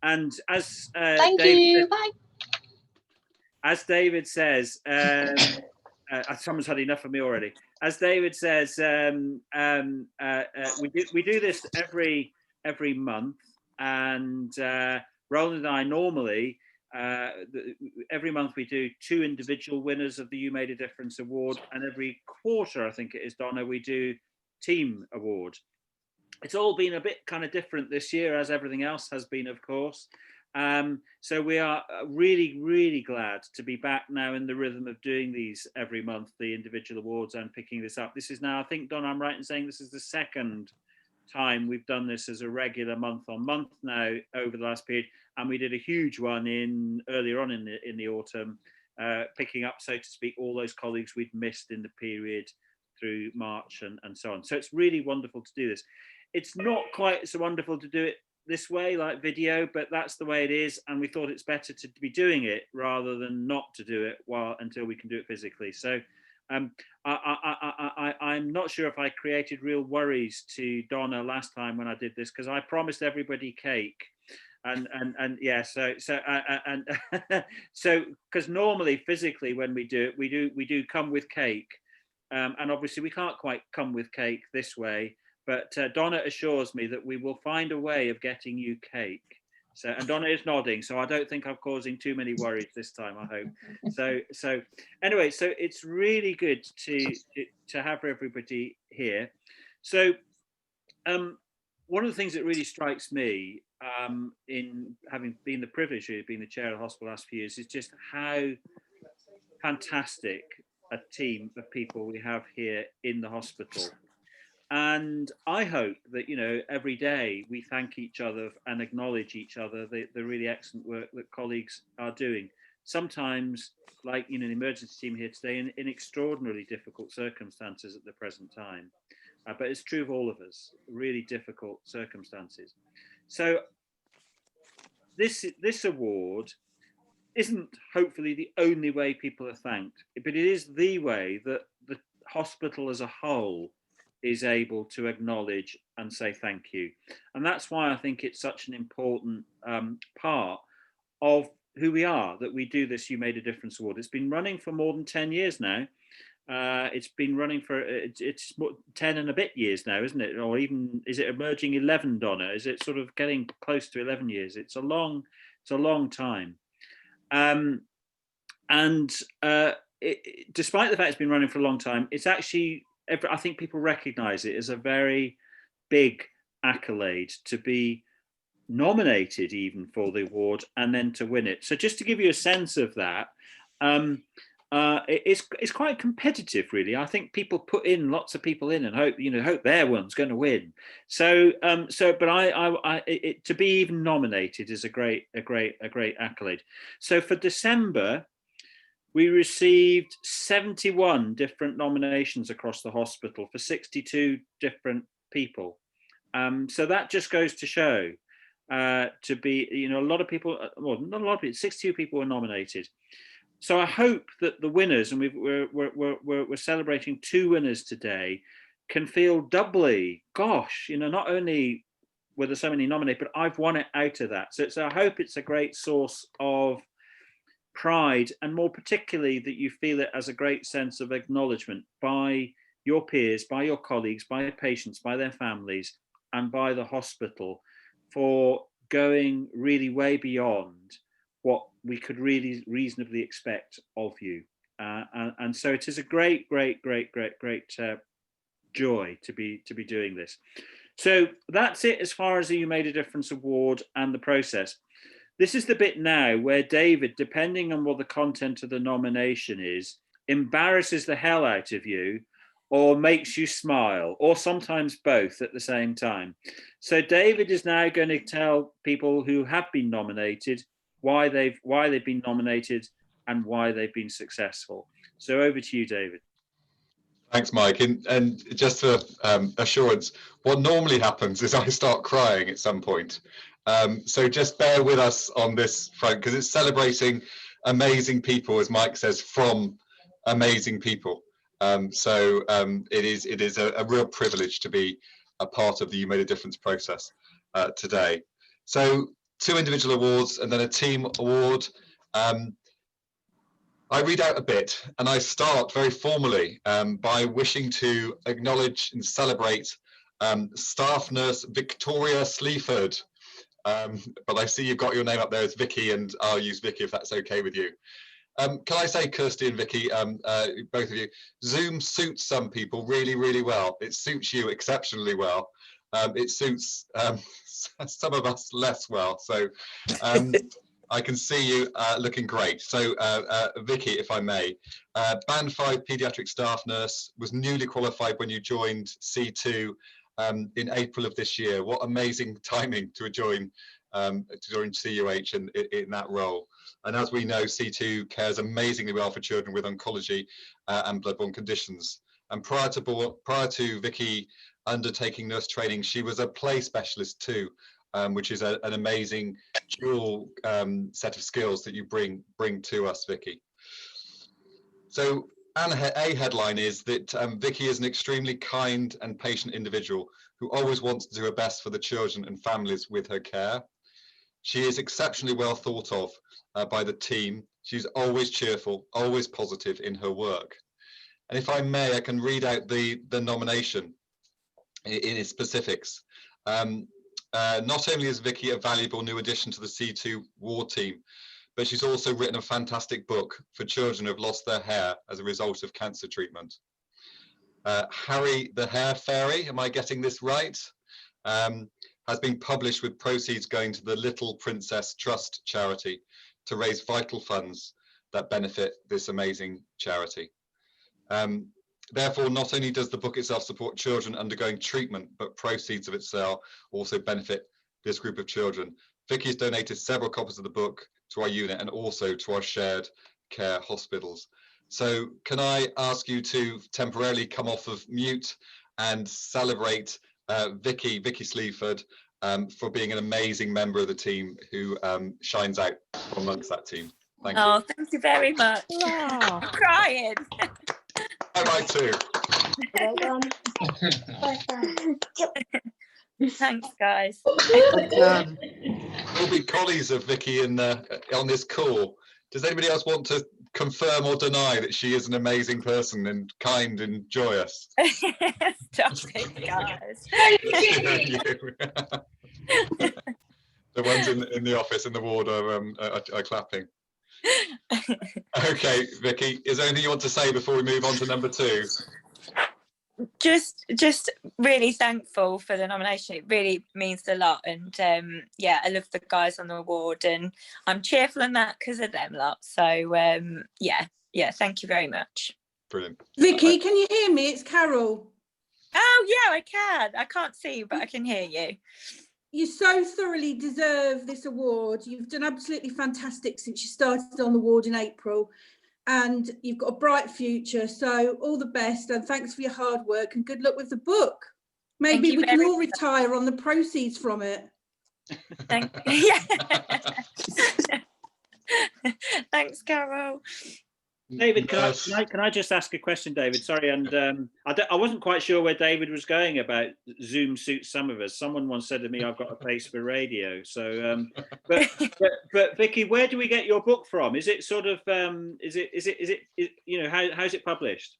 And as Thank you. Bye. As David says, someone's had enough of me already. As David says, we do this every month, and Roland and I normally every month we do 2 individual winners of the You Made a Difference award, and every quarter, I think it is, Donna, we do team award. It's all been a bit kind of different this year, as everything else has been, of course. So we are really, really glad to be back now in the rhythm of doing these every month, the individual awards, and picking this up. This is now, I think, Don, I'm right in saying this is the second time we've done this as a regular month on month now over the last period, and we did a huge one earlier on in the autumn, picking up, so to speak, all those colleagues we'd missed in the period through March and so on. So it's really wonderful to do this. It's not quite so wonderful to do it this way, like video, but that's the way it is, and we thought it's better to be doing it rather than not to do it until we can do it physically. So I'm not sure if I created real worries to Donna last time when I did this, because I promised everybody cake, and yeah, so because normally physically when we do it, we do come with cake, and obviously we can't quite come with cake this way. But Donna assures me that we will find a way of getting you cake. So, and Donna is nodding, so I don't think I'm causing too many worries this time, I hope. So anyway, so it's really good to have everybody here. So one of the things that really strikes me in having been the privilege of being the chair of the hospital the last few years is just how fantastic a team of people we have here in the hospital. And I hope that, you know, every day we thank each other and acknowledge each other, the really excellent work that colleagues are doing. Sometimes, like, you know, the emergency team here today, in extraordinarily difficult circumstances at the present time. But it's true of all of us, really difficult circumstances. So this award isn't hopefully the only way people are thanked, but it is the way that the hospital as a whole is able to acknowledge and say thank you. And that's why I think it's such an important part of who we are, that we do this You Made a Difference award. It's been running for more than 10 years now. It's been running for, it's 10 and a bit years now, isn't it? Or even, is it emerging 11, Donna? Is it sort of getting close to 11 years? It's a long time. Despite the fact it's been running for a long time, it's actually, I think people recognize it as a very big accolade to be nominated even for the award and then to win it. So just to give you a sense of that, it's quite competitive, really. I think people put in lots of people in and hope their one's going to win. So but to be even nominated is a great accolade. So for December, we received 71 different nominations across the hospital for 62 different people. So that just goes to show to be, you know, a lot of people, well, not a lot of people, 62 people were nominated. So I hope that the winners, and we're celebrating 2 winners today, can feel doubly, gosh, you know, not only were there so many nominated, but I've won it out of that. So I hope it's a great source of pride, and more particularly that you feel it as a great sense of acknowledgement by your peers, by your colleagues, by your patients, by their families, and by the hospital for going really way beyond what we could really reasonably expect of you. And so it is a great joy to be doing this. So that's it as far as the You Made a Difference award and the process. This is the bit now where David, depending on what the content of the nomination is, embarrasses the hell out of you or makes you smile, or sometimes both at the same time. So David is now going to tell people who have been nominated why they've been nominated and why they've been successful. So over to you, David. Thanks, Mike. And just for assurance, what normally happens is I start crying at some point. So just bear with us on this front, because it's celebrating amazing people, as Mike says, from amazing people. It is a real privilege to be a part of the You Made a Difference process today. So 2 individual awards and then a team award. I read out a bit, and I start very formally by wishing to acknowledge and celebrate staff nurse Victoria Sleaford. But I see you've got your name up there as Vicky, and I'll use Vicky if that's okay with you. Can I say, Kirsty and Vicky, both of you, Zoom suits some people really, really well. It suits you exceptionally well. It suits some of us less well. So I can see you looking great. So Vicky, if I may, Band 5 paediatric staff nurse, was newly qualified when you joined C2 in April of this year. What amazing timing to join CUH in that role. And as we know, C2 cares amazingly well for children with oncology and bloodborne conditions. And prior to Vicky undertaking nurse training, she was a play specialist too, which is an amazing dual set of skills that you bring to us, Vicky. So a headline is that Vicky is an extremely kind and patient individual who always wants to do her best for the children and families with her care. She is exceptionally well thought of by the team. She's always cheerful, always positive in her work. And if I may, I can read out the nomination in its specifics. Not only is Vicky a valuable new addition to the C2 ward team, but she's also written a fantastic book for children who have lost their hair as a result of cancer treatment. Harry the Hair Fairy, am I getting this right? Has been published with proceeds going to the Little Princess Trust charity to raise vital funds that benefit this amazing charity. Therefore, not only does the book itself support children undergoing treatment, but proceeds of its sale also benefit this group of children. Vicky's donated several copies of the book to our unit and also to our shared care hospitals. So can I ask you to temporarily come off of mute and celebrate Vicky Sleaford for being an amazing member of the team who shines out amongst that team. Thank you. Oh, thank you very much. I'm crying. I might too. Well done. Thanks, guys. Well done. We'll be colleagues of Vicky on this call. Does anybody else want to confirm or deny that she is an amazing person and kind and joyous? Stop it, guys. The ones in the office in the ward are clapping. Okay, Vicky, is there anything you want to say before we move on to number 2? Just really thankful for the nomination. It really means a lot, and yeah, I love the guys on the award, and I'm cheerful in that because of them lot. So yeah, thank you very much. Brilliant. Vicky, can you hear me? It's Carol. Oh yeah, I can. I can't see you, but I can hear you. You so thoroughly deserve this award. You've done absolutely fantastic since you started on the ward in April, and you've got a bright future. So all the best, and thanks for your hard work, and good luck with the book. Maybe we can all retire on the proceeds from it. Thank you. Thanks, Carol. David, can I just ask a question, David? Sorry, and I wasn't quite sure where David was going about Zoom suits some of us. Someone once said to me, "I've got a face for radio." So, but Vicky, where do we get your book from? Is it sort of is it you know, how's it published?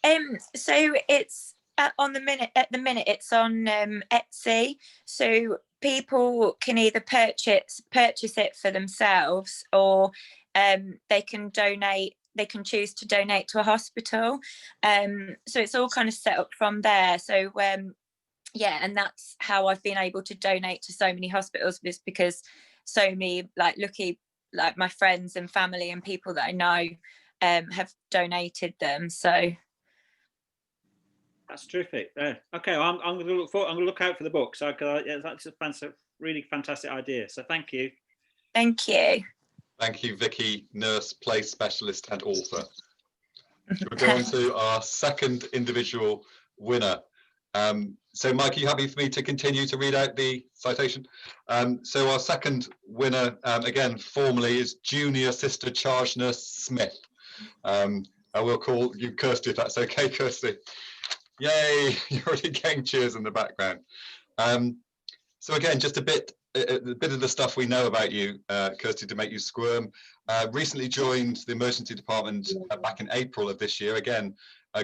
So it's at the minute it's on Etsy, so people can either purchase it for themselves, or they can donate. They can choose to donate to a hospital. So it's all kind of set up from there. So yeah, and that's how I've been able to donate to so many hospitals, is because so many like my friends and family and people that I know have donated them. So that's terrific. Okay, well, I'm going to look out for the book. So yeah, that's a really fantastic idea. So thank you. Thank you. Thank you, Vicky, nurse, play specialist and author. We're going to our second individual winner. So Mike, are you happy for me to continue to read out the citation? So our second winner, again, formally, is Junior Sister Charge Nurse Smith. I will call you Kirsty, if that's okay, Kirsty. Yay, you're already getting cheers in the background. So again, just a bit a bit of the stuff we know about you, Kirsty, to make you squirm. Recently joined the emergency department back in April of this year. Again,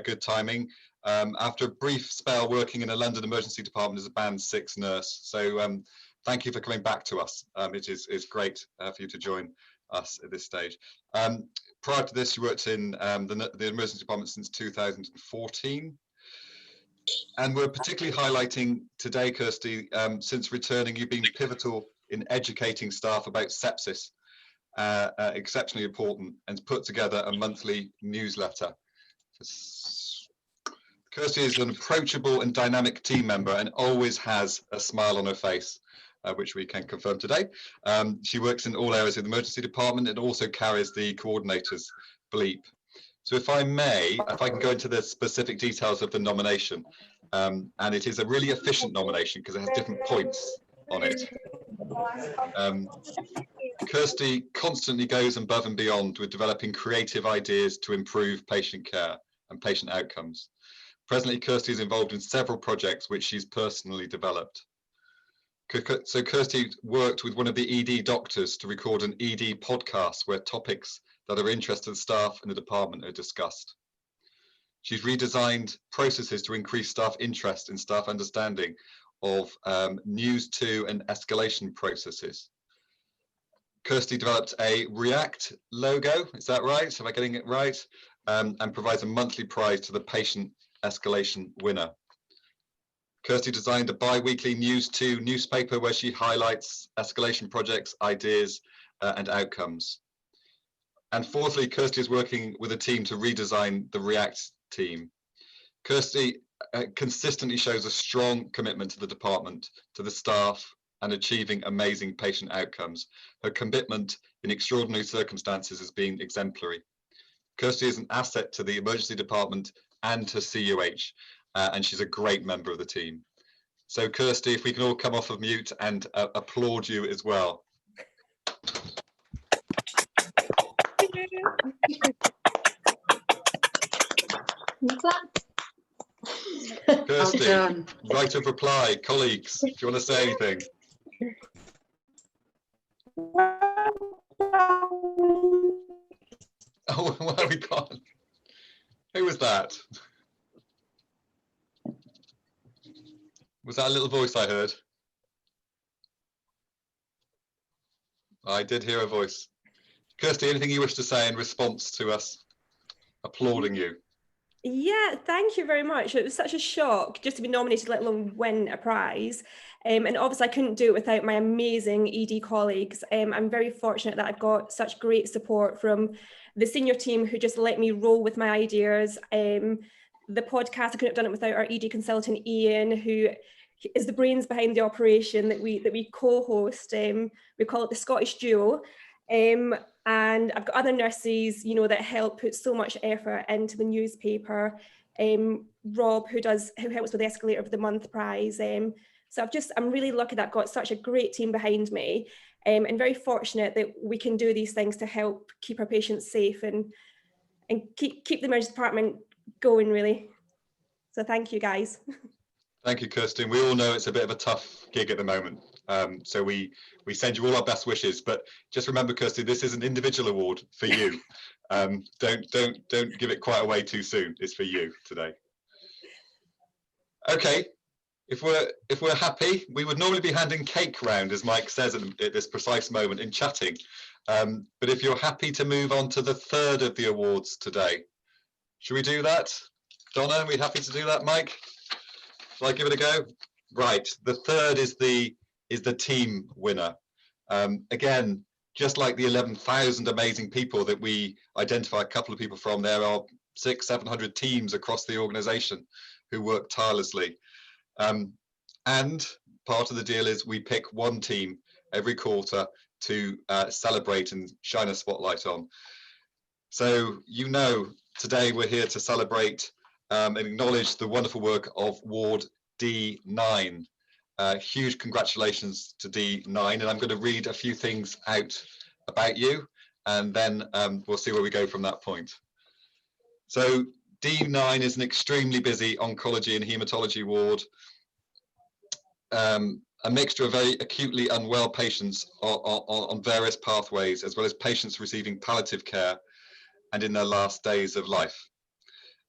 good timing. After a brief spell working in a London emergency department as a band 6 nurse. So thank you for coming back to us. It is great for you to join us at this stage. Prior to this, you worked in the emergency department since 2014. And we're particularly highlighting today, Kirsty, since returning, you've been pivotal in educating staff about sepsis, exceptionally important, and put together a monthly newsletter. Kirsty is an approachable and dynamic team member and always has a smile on her face, which we can confirm today. She works in all areas of the emergency department and also carries the coordinator's bleep. So if I may, if I can go into the specific details of the nomination, and it is a really efficient nomination because it has different points on it. Kirsty constantly goes above and beyond with developing creative ideas to improve patient care and patient outcomes. Presently, Kirsty is involved in several projects which she's personally developed. So Kirsty worked with one of the ED doctors to record an ED podcast where topics that are interest to the staff and the department are discussed. She's redesigned processes to increase staff interest and staff understanding of news to and escalation processes. Kirsty developed a React logo, is that right? Am I getting it right? And provides a monthly prize to the patient escalation winner. Kirsty designed a bi-weekly News 2 newspaper where she highlights escalation projects, ideas, and outcomes. And fourthly, Kirsty is working with a team to redesign the React team. Kirsty consistently shows a strong commitment to the department, to the staff, and achieving amazing patient outcomes. Her commitment in extraordinary circumstances has been exemplary. Kirsty is an asset to the emergency department and to CUH, and she's a great member of the team. So Kirsty, if we can all come off of mute and applaud you as well. Kirsty, right of reply, colleagues, do you want to say anything? Oh, where have we gone? Who was that? Was that a little voice I heard? I did hear a voice. Kirsty, anything you wish to say in response to us applauding you? Yeah, thank you very much. It was such a shock just to be nominated, let alone win a prize. And obviously I couldn't do it without my amazing ED colleagues. I'm very fortunate that I've got such great support from the senior team who just let me roll with my ideas. The podcast, I couldn't have done it without our ED consultant, Ian, who is the brains behind the operation that we co-host. We call it the Scottish Duo. And I've got other nurses, you know, that help put so much effort into the newspaper. Rob, who helps with the Escalator of the Month prize. So I'm really lucky that I've got such a great team behind me, and very fortunate that we can do these things to help keep our patients safe and keep the emergency department going, really. So thank you, guys. Thank you, Kirsten. We all know it's a bit of a tough gig at the moment. So we send you all our best wishes, but just remember, Kirsty, this is an individual award for you. Don't give it quite away too soon. It's for you today. Okay, if we're happy, we would normally be handing cake round, as Mike says at this precise moment, in chatting. But if you're happy to move on to the third of the awards today, should we do that? Donna, are we happy to do that, Mike? Shall I give it a go? Right, the third is the team winner. Again, just like the 11,000 amazing people that we identify a couple of people from, there are 600-700 teams across the organization who work tirelessly. And part of the deal is we pick one team every quarter to celebrate and shine a spotlight on. So, you know, today we're here to celebrate and acknowledge the wonderful work of Ward D9. Huge congratulations to D9, and I'm going to read a few things out about you, and then we'll see where we go from that point. So D9 is an extremely busy oncology and hematology ward. a mixture of very acutely unwell patients on various pathways, as well as patients receiving palliative care and in their last days of life.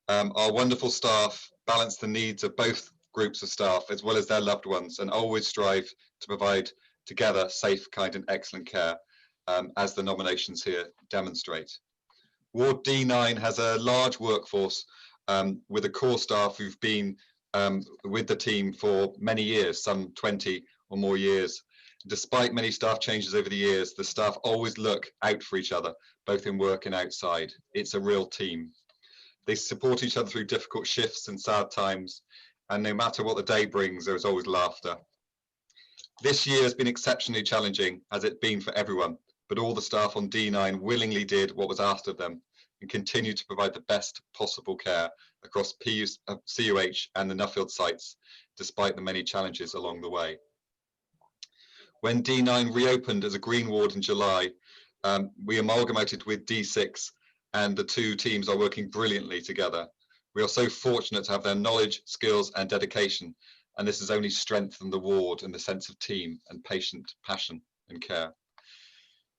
Our wonderful staff balance the needs of both groups of staff as well as their loved ones, and always strive to provide together safe, kind and excellent care, as the nominations here demonstrate. Ward D9 has a large workforce with a core staff who've been with the team for many years, some 20 or more years. Despite many staff changes over the years, the staff always look out for each other, both in work and outside. It's a real team. They support each other through difficult shifts and sad times, and no matter what the day brings, there is always laughter. This year has been exceptionally challenging, as it's been for everyone, but all the staff on D9 willingly did what was asked of them and continue to provide the best possible care across CUH and the Nuffield sites, despite the many challenges along the way. When D9 reopened as a green ward in July, we amalgamated with D6, and the two teams are working brilliantly together. We are so fortunate to have their knowledge, skills and dedication, and this has only strengthened the ward and the sense of team and patient passion and care.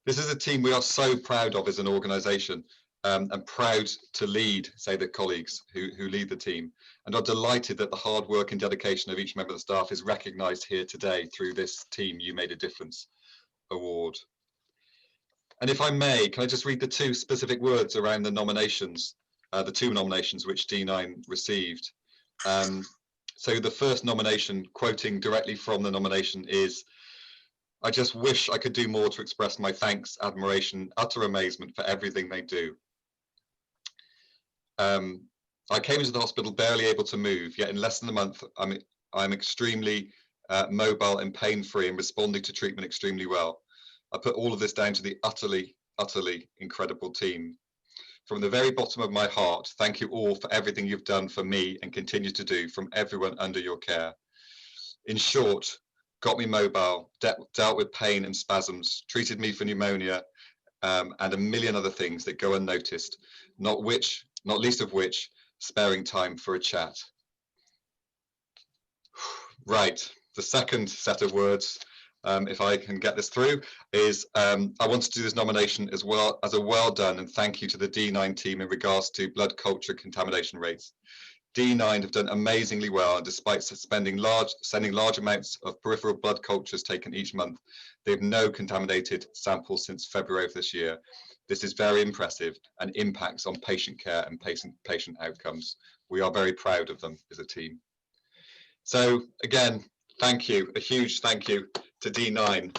This is a team we are so proud of as an organisation, and proud to lead, say, the colleagues who lead the team, and are delighted that the hard work and dedication of each member of the staff is recognised here today through this Team You Made a Difference award. And if I may, can I just read the two specific words around the nominations, the two nominations which D9 received. So the first nomination, quoting directly from the nomination, is, "I just wish I could do more to express my thanks, admiration, utter amazement for everything they do. I came into the hospital barely able to move, yet in less than a month, I'm extremely mobile and pain-free and responding to treatment extremely well. I put all of this down to the utterly, utterly incredible team. From the very bottom of my heart, thank you all for everything you've done for me and continue to do, from everyone under your care. In short, got me mobile, dealt with pain and spasms, treated me for pneumonia, and a million other things that go unnoticed, not least of which, sparing time for a chat." Right, the second set of words, if I can get this through, is I want to do this nomination as well as a well done and thank you to the D9 team in regards to blood culture contamination rates. D9 have done amazingly well, and despite sending large amounts of peripheral blood cultures taken each month, they have no contaminated samples since February of this year. This is very impressive and impacts on patient care and patient outcomes. We are very proud of them as a team. So again, thank you, a huge thank you to D9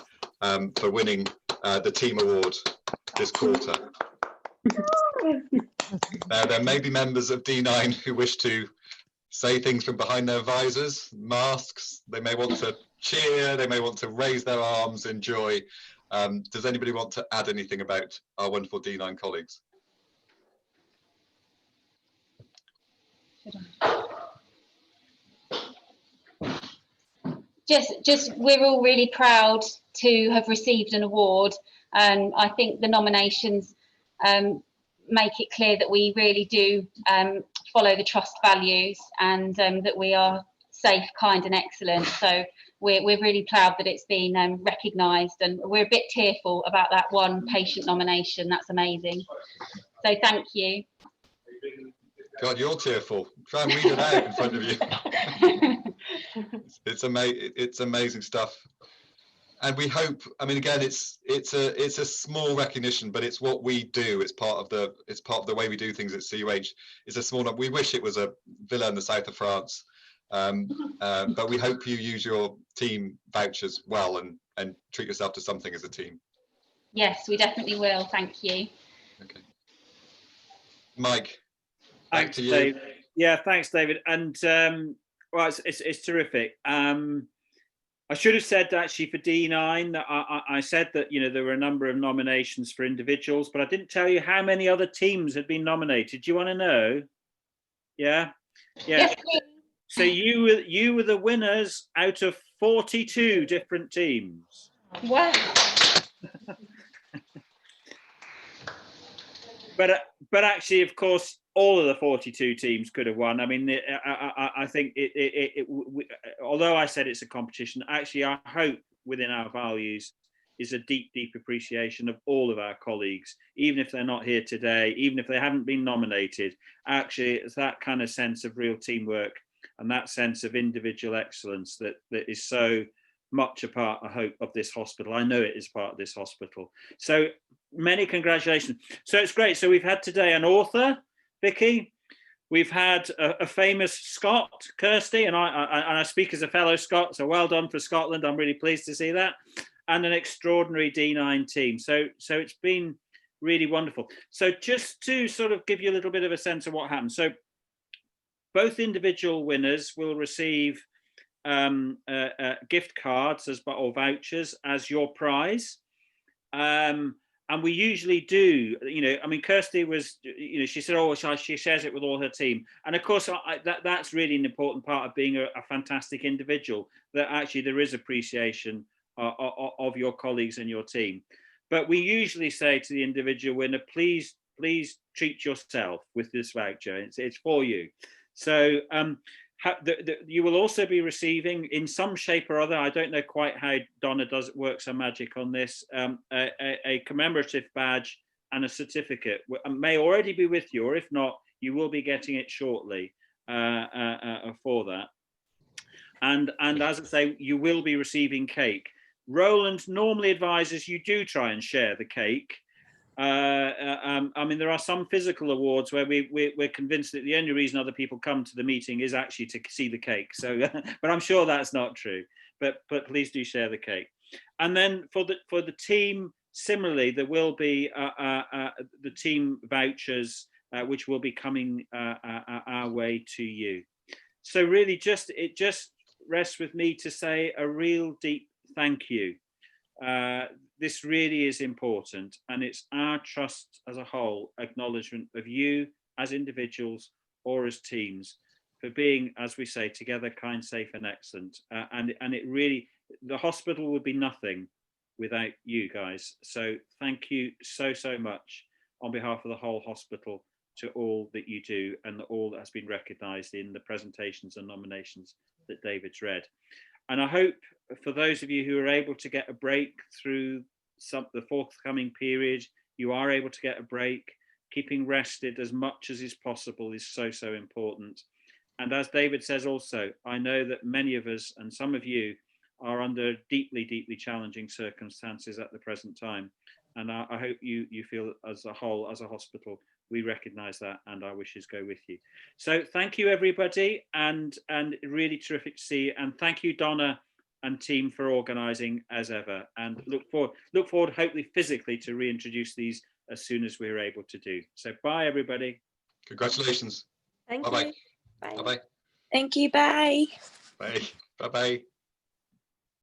for winning the team award this quarter. Now, there may be members of D9 who wish to say things from behind their visors, masks. They may want to cheer, they may want to raise their arms in joy. Does anybody want to add anything about our wonderful D9 colleagues? Just we're all really proud to have received an award, and I think the nominations make it clear that we really do follow the trust values, and that we are safe, kind and excellent. So we're really proud that it's been recognised, and we're a bit tearful about that one patient nomination. That's amazing. So thank you. God, you're tearful. Try and read it out in front of you. It's amazing stuff. And we hope, I mean, again, it's a small recognition, but it's what we do. It's part of the way we do things at CUH. It's a small, we wish it was a villa in the south of France, but we hope you use your team vouchers well and treat yourself to something as a team. Yes, we definitely will. Thank you. Okay. Mike, Thanks, to you. Dave. Yeah, thanks, David. And well, it's terrific. I should have said actually for D9 that I said that, you know, there were a number of nominations for individuals, but I didn't tell you how many other teams had been nominated. Do you want to know? Yeah. Yes, so you were the winners out of 42 different teams. wow. But actually, of course, all of the 42 teams could have won. I mean, I think although I said it's a competition, actually I hope within our values is a deep, deep appreciation of all of our colleagues, even if they're not here today, even if they haven't been nominated. Actually, it's that kind of sense of real teamwork and that sense of individual excellence that is so much a part, I hope, of this hospital. I know it is part of this hospital. So many congratulations. So it's great. So we've had today an author, Vicky. We've had a famous Scot, Kirsty, and I speak as a fellow Scot, so well done for Scotland. I'm really pleased to see that. And an extraordinary D9 team. So it's been really wonderful. So just to sort of give you a little bit of a sense of what happened. So both individual winners will receive gift cards or vouchers as your prize. And we usually do, I mean, Kirsty was, she said, oh, she shares it with all her team. And of course, that's really an important part of being a fantastic individual, that actually there is appreciation of your colleagues and your team. But we usually say to the individual winner, please treat yourself with this voucher. It's for you. So you will also be receiving, in some shape or other, I don't know quite how Donna works her magic on this, a commemorative badge and a certificate. May already be with you, or if not, you will be getting it shortly for that. And as I say, you will be receiving cake. Roland normally advises you do try and share the cake. I mean, there are some physical awards where we're convinced that the only reason other people come to the meeting is actually to see the cake. So, but I'm sure that's not true. But please do share the cake. And then for the team, similarly, there will be the team vouchers which will be coming our way to you. So really, it just rests with me to say a real deep thank you. This really is important, and it's our trust as a whole acknowledgement of you as individuals or as teams for being, as we say, together, kind, safe and excellent. And it really, the hospital would be nothing without you guys. So thank you so much on behalf of the whole hospital to all that you do and all that has been recognised in the presentations and nominations that David's read. And I hope for those of you who are able to get a break through the forthcoming period, you are able to get a break. Keeping rested as much as is possible is so important. And as David says also, I know that many of us and some of you are under deeply challenging circumstances at the present time. And I hope you feel as a whole, as a hospital, we recognise that, and our wishes go with you. So thank you, everybody, and really terrific to see you. And thank you, Donna and team, for organising as ever. And look forward, hopefully physically, to reintroduce these as soon as we're able to do. So bye, everybody. Congratulations. Thank Bye-bye. you. Bye. Bye-bye. Thank you. Bye. Bye. Bye-bye.